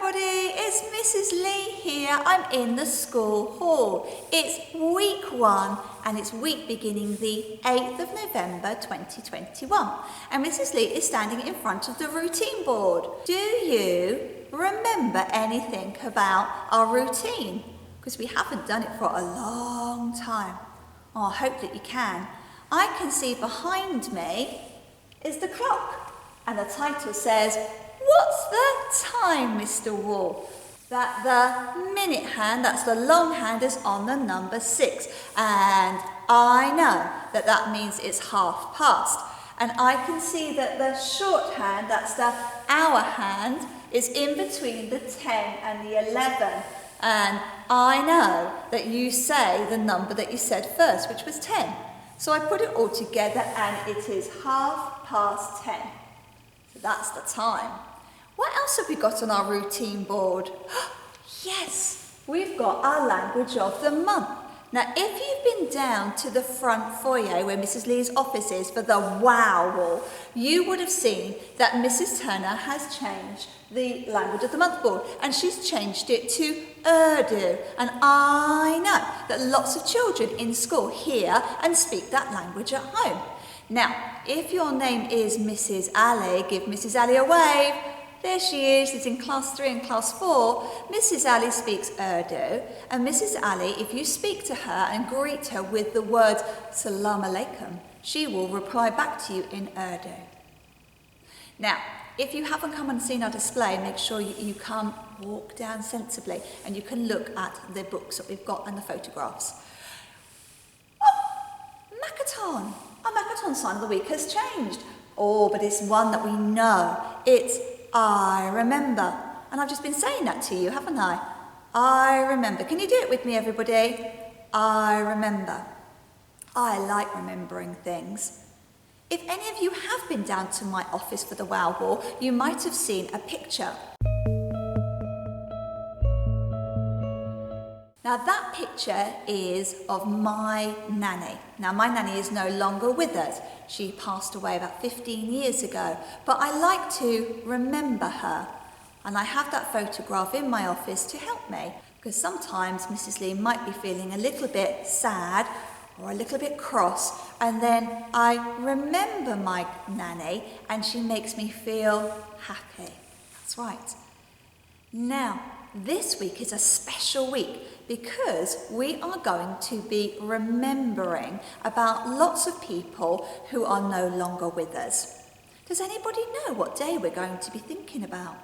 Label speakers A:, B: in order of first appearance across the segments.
A: everybody, it's Mrs. Lee here. I'm in the school hall. It's week 1 and it's week beginning the 8th of November 2021. And Mrs. Lee is standing in front of the routine board. Do you remember anything about our routine? Because we haven't done it for a long time. Oh, I hope that you can. I can see behind me is the clock. And the title says, "What's the time, Mr. Wolf?" That the minute hand, that's the long hand, is on the number 6. And I know that that means it's 1/2 And I can see that the short hand, that's the hour hand, is in between the 10 and the 11. And I know that you say the number that you said first, which was 10. So I put it all together and it is 10:30. So that's the time. What else have we got on our routine board? Yes, we've got our language of the month. Now, if you've been down to the front foyer where Mrs. Lee's office is for the wow wall, you would have seen that Mrs. Turner has changed the language of the month board and she's changed it to Urdu. And I know that lots of children in school hear and speak that language at home. Now, if your name is Mrs. Ali, give Mrs. Ali a wave. There she is, she's in class 3 and class 4. Mrs. Ali speaks Urdu, and Mrs. Ali, if you speak to her and greet her with the words Salam Alaikum, she will reply back to you in Urdu. Now, if you haven't come and seen our display, make sure you come, walk down sensibly, and you can look at the books that we've got and the photographs. Oh, Makaton! Our Makaton sign of the week has changed. Oh, but it's one that we know. It's I remember. And I've just been saying that to you, haven't I? I remember. Can you do it with me, everybody? I remember. I like remembering things. If any of you have been down to my office for the wow wall, you might have seen a picture. Now that picture is of my nanny. Now my nanny is no longer with us. She passed away about 15 years ago, but I like to remember her. And I have that photograph in my office to help me, because sometimes Mrs. Lee might be feeling a little bit sad or a little bit cross, and then I remember my nanny and she makes me feel happy. That's right. Now, this week is a special week because we are going to be remembering about lots of people who are no longer with us. Does anybody know what day we're going to be thinking about?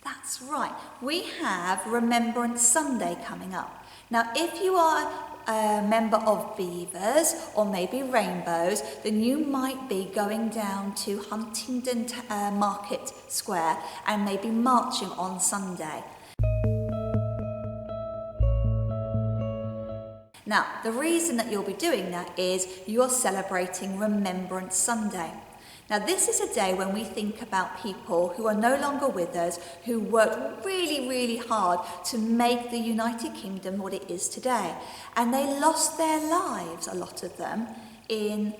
A: That's right, we have Remembrance Sunday coming up. Now, if you are a member of Beavers or maybe Rainbows, then you might be going down to Huntingdon Market Square and maybe marching on Sunday. Now, the reason that you'll be doing that is you're celebrating Remembrance Sunday. Now, this is a day when we think about people who are no longer with us, who worked really, really hard to make the United Kingdom what it is today. And they lost their lives, a lot of them, in,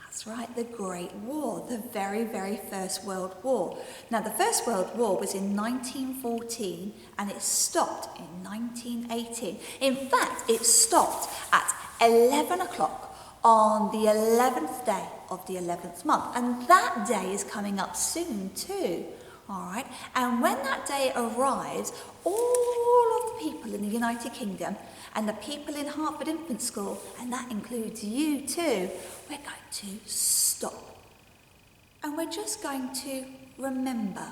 A: that's right, the Great War, the very, very First World War. Now, the First World War was in 1914 and it stopped in 1918. In fact, it stopped at 11 o'clock on the 11th day of the 11th month. And that day is coming up soon too. All right. And when that day arrives, all of the people in the United Kingdom and the people in Hertford Infant School, and that includes you too, we're going to stop. And we're just going to remember.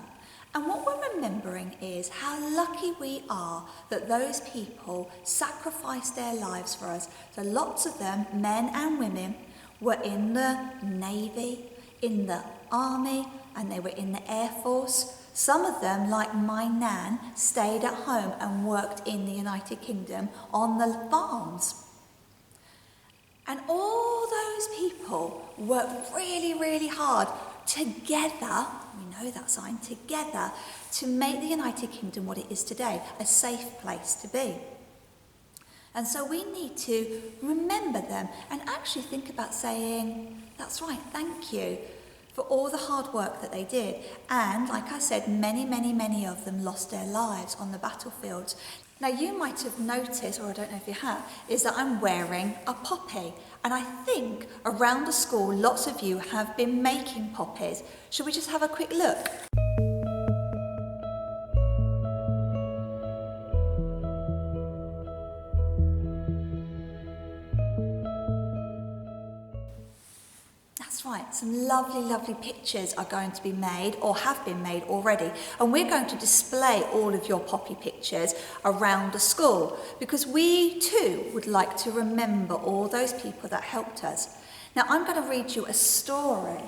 A: And what we're remembering is how lucky we are that those people sacrificed their lives for us. So lots of them, men and women, were in the Navy, in the Army, and they were in the Air Force. Some of them, like my nan, stayed at home and worked in the United Kingdom on the farms. And all those people worked really, really hard together, we know that sign, together, to make the United Kingdom what it is today, a safe place to be. And so we need to remember them and actually think about saying, that's right, thank you for all the hard work that they did. And like I said, many of them lost their lives on the battlefields. Now you might have noticed, or I don't know if you have, is that I'm wearing a poppy. And I think around the school lots of you have been making poppies. Should we just have a quick look? That's right, some lovely pictures are going to be made or have been made already, and we're going to display all of your poppy pictures around the school because we too would like to remember all those people that helped us. Now I'm going to read you a story.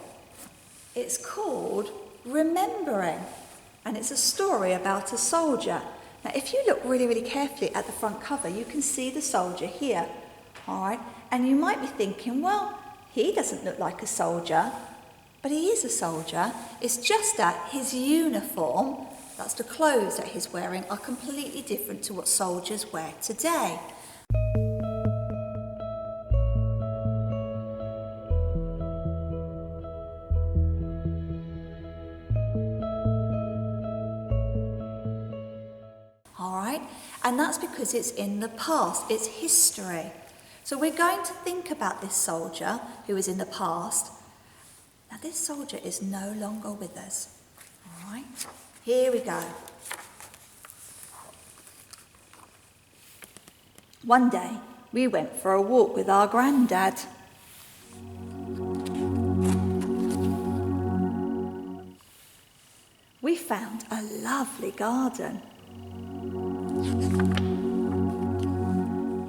A: It's called Remembering, and it's a story about a soldier. Now if you look really carefully at the front cover, you can see the soldier here, all right? And you might be thinking, well, he doesn't look like a soldier, but he is a soldier. It's just that his uniform, that's the clothes that he's wearing, are completely different to what soldiers wear today. All right, and that's because it's in the past, it's history. So we're going to think about this soldier who is in the past. Now this soldier is no longer with us. All right, here we go. One day we went for a walk with our granddad. We found a lovely garden.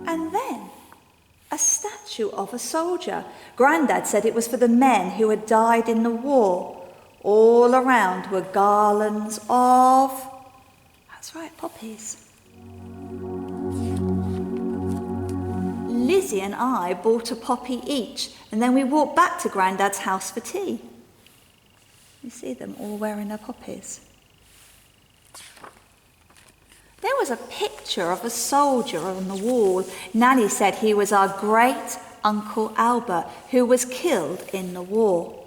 A: And then a statue of a soldier. Grandad said it was for the men who had died in the war. All around were garlands of, that's right, poppies. Lizzie and I bought a poppy each, and then we walked back to Grandad's house for tea. You see them all wearing their poppies. There was a picture of a soldier on the wall. Nanny said he was our great Uncle Albert, who was killed in the war.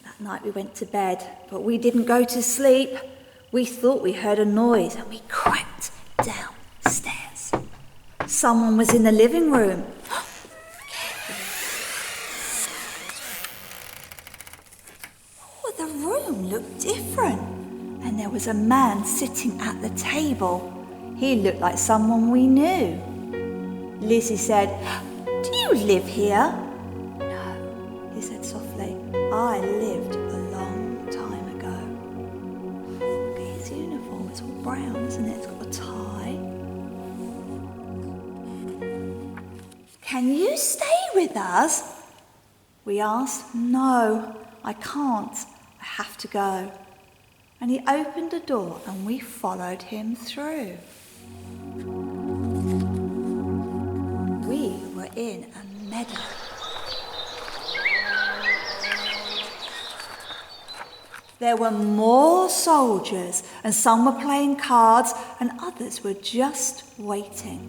A: That night we went to bed, but we didn't go to sleep. We thought we heard a noise and we crept downstairs. Someone was in the living room. Oh, the room looked different. And there was a man sitting at the table. He looked like someone we knew. Lizzie said, "Do you live here?" "No," he said softly. "I lived a long time ago." Look at his uniform, it's all brown, isn't it? It's got a tie. "Can you stay with us?" we asked. "No, I can't. I have to go." And he opened the door and we followed him through. We were in a meadow. There were more soldiers, and some were playing cards and others were just waiting.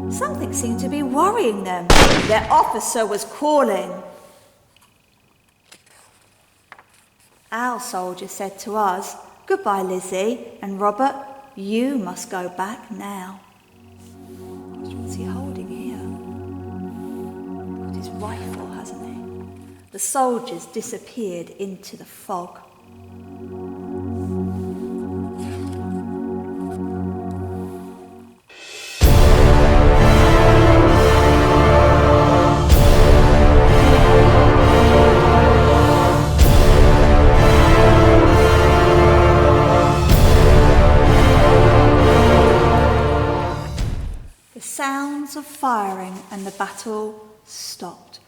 A: Something seemed to be worrying them. Their officer was calling. Our soldier said to us, "Goodbye, Lizzie, and Robert, you must go back now." What's he holding here? Got his rifle, hasn't he? The soldiers disappeared into the fog. Sounds of firing and the battle stopped.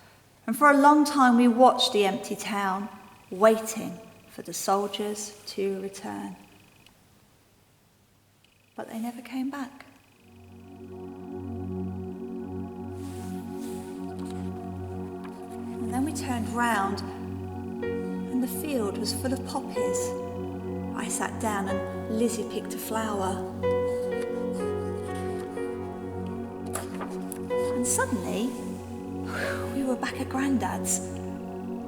A: And for a long time we watched the empty town, waiting for the soldiers to return. But they never came back. And then we turned round and the field was full of poppies. I sat down and Lizzie picked a flower. And suddenly, we were back at Grandad's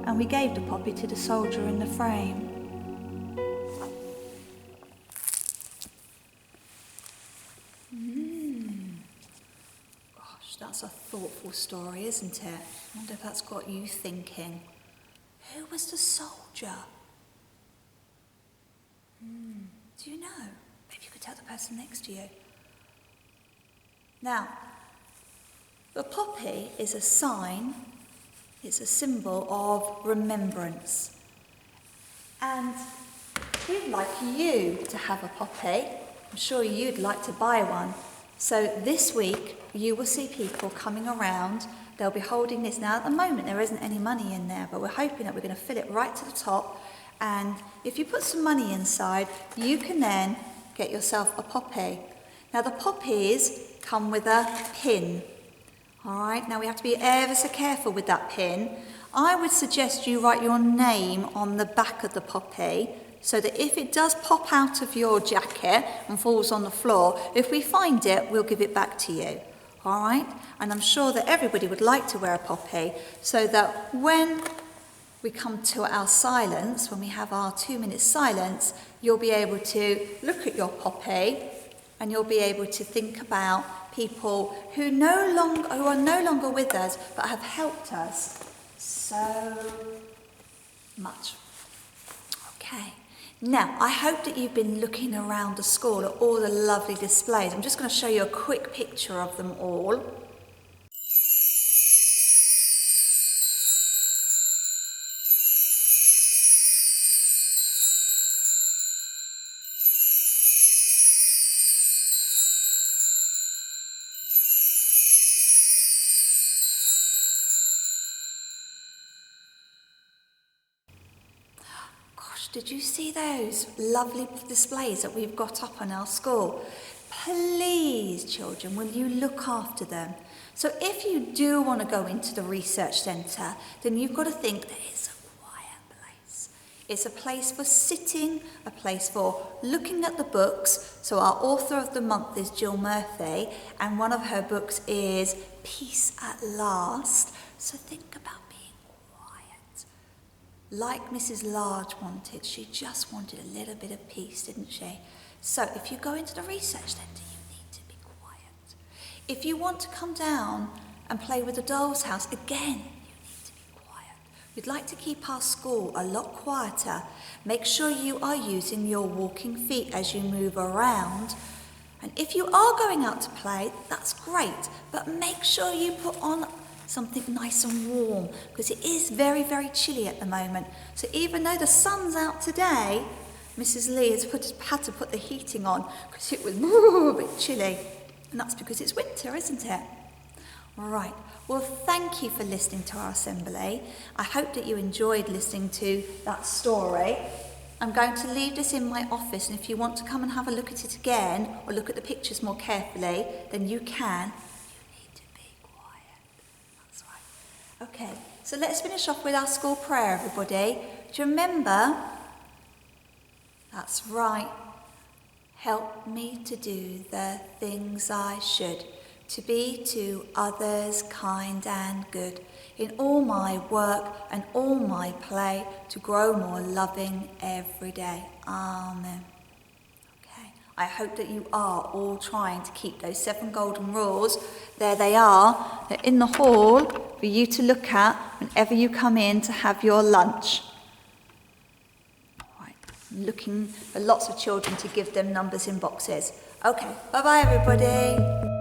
A: and we gave the poppy to the soldier in the frame. Gosh, that's a thoughtful story, isn't it? I wonder if that's got you thinking. Who was the soldier? Do you know? Maybe you could tell the person next to you. Now, the poppy is a sign, it's a symbol of remembrance. And we'd like you to have a poppy. I'm sure you'd like to buy one. So this week, you will see people coming around. They'll be holding this. Now, at the moment, there isn't any money in there, but we're hoping that we're going to fill it right to the top. And if you put some money inside, you can then get yourself a poppy. Now, the poppies come with a pin. All right, now we have to be ever so careful with that pin. I would suggest you write your name on the back of the poppy so that if it does pop out of your jacket and falls on the floor, if we find it, we'll give it back to you. All right, and I'm sure that everybody would like to wear a poppy so that when we come to our silence, when we have our 2-minute silence, you'll be able to look at your poppy and you'll be able to think about people who are no longer with us but have helped us so much. Okay, now I hope that you've been looking around the school at all the lovely displays. I'm just going to show you a quick picture of them all. Did you see those lovely displays that we've got up on our school? Please, children, will you look after them? So if you do want to go into the research centre, then you've got to think that it's a quiet place. It's a place for sitting, a place for looking at the books. So our author of the month is Jill Murphy, and one of her books is Peace at Last. So think about like Mrs. Large wanted. She just wanted a little bit of peace, didn't she? So if you go into the research centre, you need to be quiet. If you want to come down and play with the doll's house, again, you need to be quiet. We'd like to keep our school a lot quieter. Make sure you are using your walking feet as you move around. And if you are going out to play, that's great, but make sure you put on something nice and warm, because it is very, very chilly at the moment. So even though the sun's out today, Mrs. Lee has had to put the heating on because it was a bit chilly. And that's because it's winter, isn't it? Right. Well, thank you for listening to our assembly. I hope that you enjoyed listening to that story. I'm going to leave this in my office, and if you want to come and have a look at it again or look at the pictures more carefully, then you can. Okay, so let's finish off with our school prayer, everybody. Do you remember? That's right. Help me to do the things I should, to be to others kind and good, in all my work and all my play, to grow more loving every day. Amen. I hope that you are all trying to keep those 7 golden rules. There they are. They're in the hall for you to look at whenever you come in to have your lunch. Right. I'm looking for lots of children to give them numbers in boxes. Okay, bye-bye everybody.